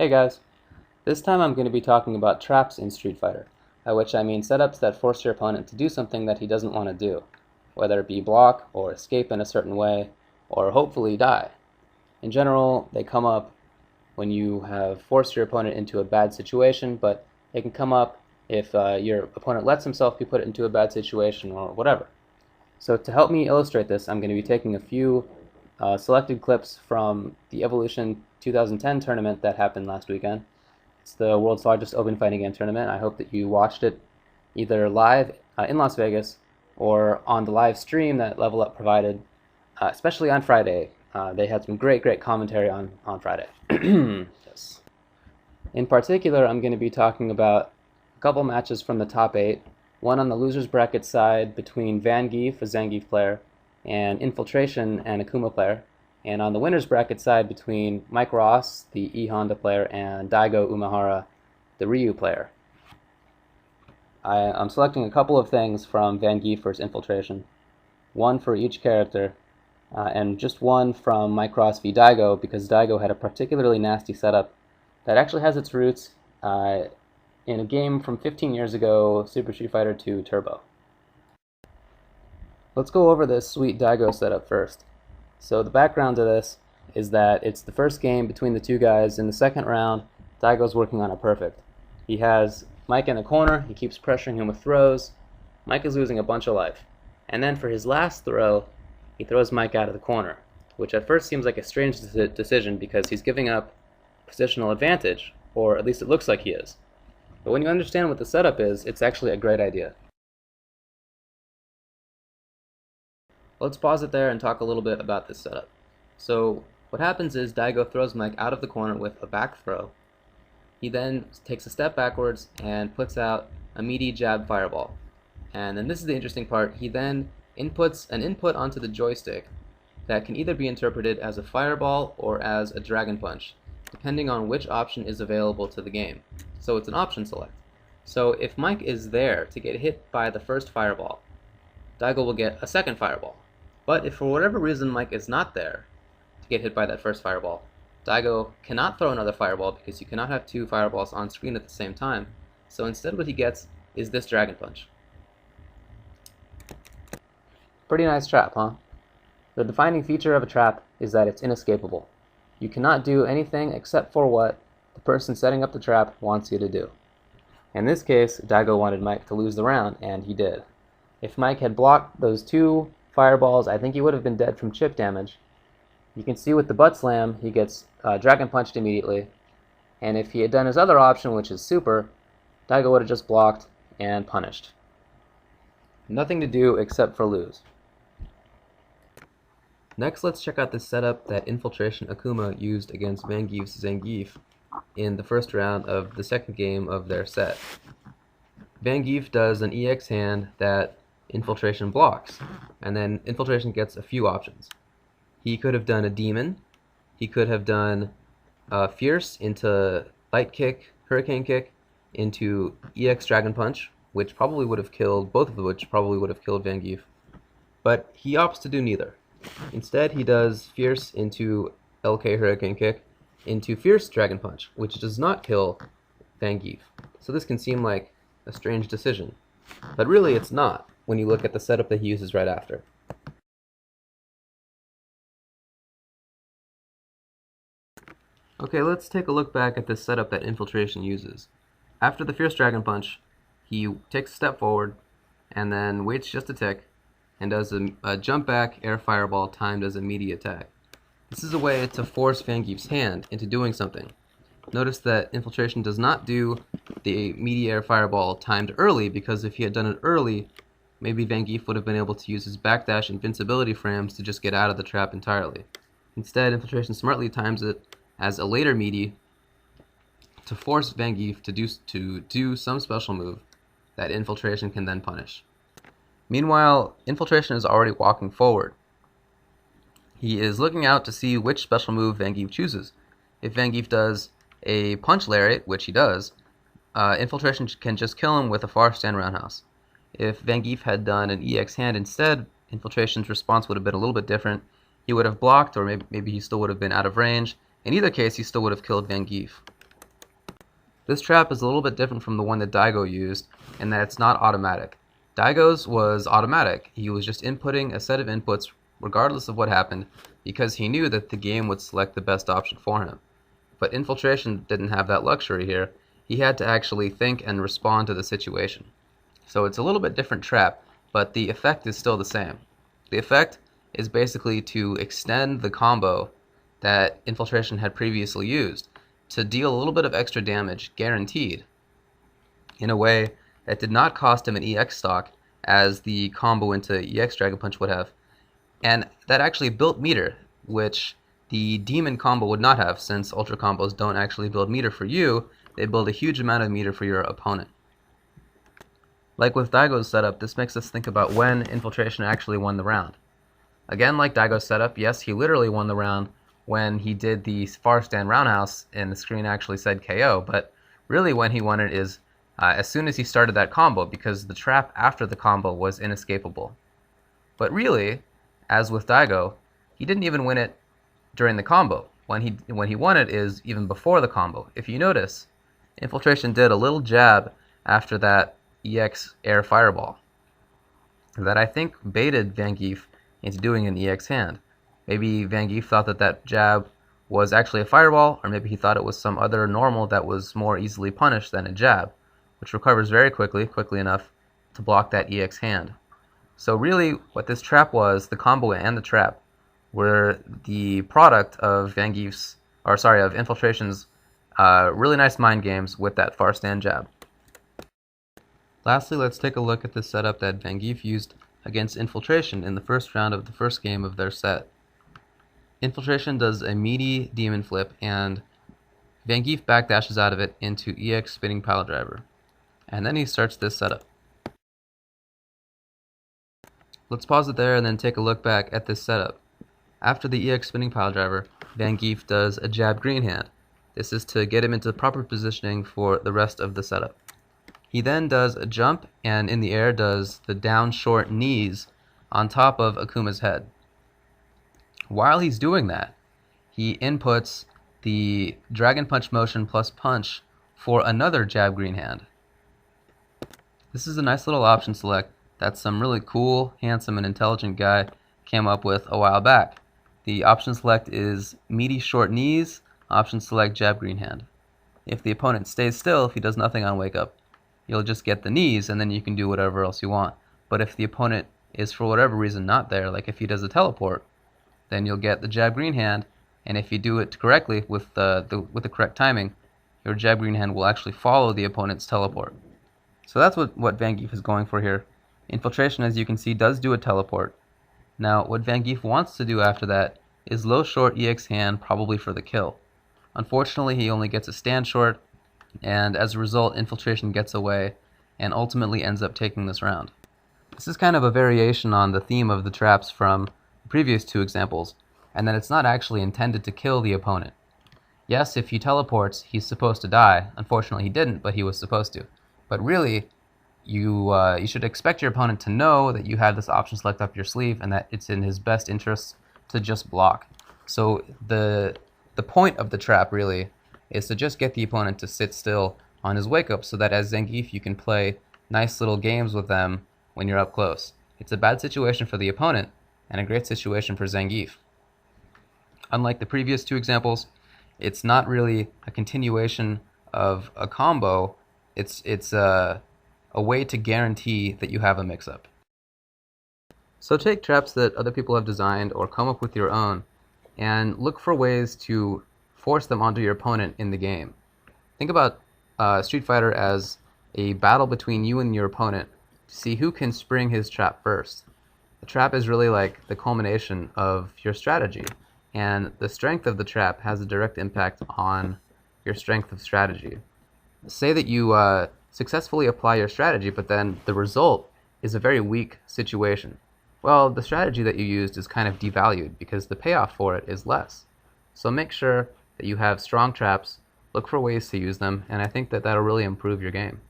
Hey guys, this time I'm going to be talking about traps in Street Fighter, by which I mean setups that force your opponent to do something that he doesn't want to do, whether it be block or escape in a certain way, or hopefully die. In general, they come up when you have forced your opponent into a bad situation, but they can come up if your opponent lets himself be put into a bad situation or whatever. So to help me illustrate this, I'm going to be taking a few selected clips from the Evolution 2010 tournament that happened last weekend. It's the world's largest open fighting game tournament. I hope that you watched it either live in Las Vegas or on the live stream that Level Up provided, especially on Friday. They had some great commentary on Friday. Yes. In particular, I'm going to be talking about a couple matches from the top 8, one on the losers bracket side between Vangief, a Zangief player, and Infiltration and Akuma player, and on the winners bracket side between Mike Ross, the E Honda player, and Daigo Umehara, the Ryu player. I'm selecting a couple of things from Vangief versus Infiltration, one for each character, and just one from Mike Ross v Daigo, because Daigo had a particularly nasty setup that actually has its roots in a game from 15 years ago, Super Street Fighter 2 Turbo. Let's go over this sweet Daigo setup first. So the background to this is that it's the first game between the two guys. In the second round, Daigo's working on a perfect. He has Mike in the corner, he keeps pressuring him with throws. Mike is losing a bunch of life. And then for his last throw, he throws Mike out of the corner, which at first seems like a strange decision because he's giving up positional advantage, or at least it looks like he is. But when you understand what the setup is, it's actually a great idea. Let's pause it there and talk a little bit about this setup. So what happens is Daigo throws Mike out of the corner with a back throw. He then takes a step backwards and puts out a meaty jab fireball. And then this is the interesting part. He then inputs an input onto the joystick that can either be interpreted as a fireball or as a dragon punch, depending on which option is available to the game. So it's an option select. So if Mike is there to get hit by the first fireball, Daigo will get a second fireball. But if for whatever reason Mike is not there to get hit by that first fireball, Daigo cannot throw another fireball because you cannot have two fireballs on screen at the same time. So instead what he gets is this dragon punch. Pretty nice trap, huh? The defining feature of a trap is that it's inescapable. You cannot do anything except for what the person setting up the trap wants you to do. In this case, Daigo wanted Mike to lose the round, and he did. If Mike had blocked those two fireballs, I think he would have been dead from chip damage. You can see with the butt slam, he gets dragon punched immediately. And if he had done his other option, which is super, Daigo would have just blocked and punished. Nothing to do except for lose. Next, let's check out the setup that Infiltration Akuma used against Vangief's Zangief in the first round of the second game of their set. Vangief does an EX hand that Infiltration blocks, and then Infiltration gets a few options. He could have done a demon, he could have done Fierce into light kick, hurricane kick, into EX dragon punch, which probably would have killed, both of which probably would have killed Vangief. But he opts to do neither. Instead, he does Fierce into LK hurricane kick, into Fierce dragon punch, which does not kill Vangief. So this can seem like a strange decision, but really it's not when you look at the setup that he uses right after. Okay, let's take a look back at this setup that Infiltration uses. After the Fierce Dragon Punch, he takes a step forward, and then waits just a tick, and does a jump back air fireball timed as a meaty attack. This is a way to force Vangief's hand into doing something. Notice that Infiltration does not do the meaty air fireball timed early, because if he had done it early, maybe Vangief would have been able to use his backdash invincibility frames to just get out of the trap entirely. Instead, Infiltration smartly times it as a later meaty to force Vangief to do some special move that Infiltration can then punish. Meanwhile, Infiltration is already walking forward. He is looking out to see which special move Vangief chooses. If Vangief does a punch lariat, which he does, Infiltration can just kill him with a far stand roundhouse. If Vangief had done an EX hand instead, Infiltration's response would have been a little bit different. He would have blocked, or maybe he still would have been out of range. In either case, he still would have killed Vangief. This trap is a little bit different from the one that Daigo used in that it's not automatic. Daigo's was automatic. He was just inputting a set of inputs regardless of what happened because he knew that the game would select the best option for him. But Infiltration didn't have that luxury here. He had to actually think and respond to the situation. So it's a little bit different trap, but the effect is still the same. The effect is basically to extend the combo that Infiltration had previously used to deal a little bit of extra damage, guaranteed, in a way that did not cost him an EX stock as the combo into EX Dragon Punch would have. And that actually built meter, which the Demon combo would not have, since Ultra combos don't actually build meter for you, they build a huge amount of meter for your opponent. Like with Daigo's setup, this makes us think about when Infiltration actually won the round. Again, like Daigo's setup, yes, he literally won the round when he did the far stand roundhouse and the screen actually said KO, but really when he won it is as soon as he started that combo, because the trap after the combo was inescapable. But really, as with Daigo, he didn't even win it during the combo. When he won it is even before the combo. If you notice, Infiltration did a little jab after that EX air fireball that I think baited Vangief into doing an EX hand. Maybe Vangief thought that that jab was actually a fireball, or maybe he thought it was some other normal that was more easily punished than a jab, which recovers very quickly info to block that EX hand. So really, what this trap was, the combo and the trap, were the product of of Infiltration's really nice mind games with that far stand jab. Lastly, let's take a look at the setup that Vangief used against Infiltration in the first round of the first game of their set. Infiltration does a meaty demon flip, and Vangief backdashes out of it into EX spinning pile driver. And then he starts this setup. Let's pause it there and then take a look back at this setup. After the EX spinning pile driver, Vangief does a jab green hand. This is to get him into proper positioning for the rest of the setup. He then does a jump and in the air does the down short knees on top of Akuma's head. While he's doing that, he inputs the Dragon Punch motion plus punch for another jab green hand. This is a nice little option select that some really cool, handsome, and intelligent guy came up with a while back. The option select is meaty short knees, option select jab green hand. If the opponent stays still, if he does nothing on wake up, you'll just get the knees and then you can do whatever else you want. But if the opponent is for whatever reason not there, like if he does a teleport, then you'll get the jab green hand, and if you do it correctly with the correct timing, your jab green hand will actually follow the opponent's teleport. So that's what Vangief is going for here. Infiltration, as you can see, does do a teleport. Now, what Vangief wants to do after that is low short EX hand, probably for the kill. Unfortunately, he only gets a stand short, and as a result, Infiltration gets away and ultimately ends up taking this round. This is kind of a variation on the theme of the traps from the previous two examples, and that it's not actually intended to kill the opponent. Yes, if he teleports, he's supposed to die. Unfortunately, he didn't, but he was supposed to. But really, you should expect your opponent to know that you have this option select up your sleeve and that it's in his best interest to just block. So the point of the trap really is to just get the opponent to sit still on his wake up so that as Vangief you can play nice little games with them when you're up close. It's a bad situation for the opponent and a great situation for Vangief. Unlike the previous two examples, it's not really a continuation of a combo. It's a way to guarantee that you have a mix-up. So take traps that other people have designed or come up with your own and look for ways to force them onto your opponent in the game. Think about Street Fighter as a battle between you and your opponent to see who can spring his trap first. The trap is really like the culmination of your strategy, and the strength of the trap has a direct impact on your strength of strategy. Say that you successfully apply your strategy, but then the result is a very weak situation. Well, the strategy that you used is kind of devalued because the payoff for it is less. So make sure that you have strong traps, look for ways to use them, and I think that that'll really improve your game.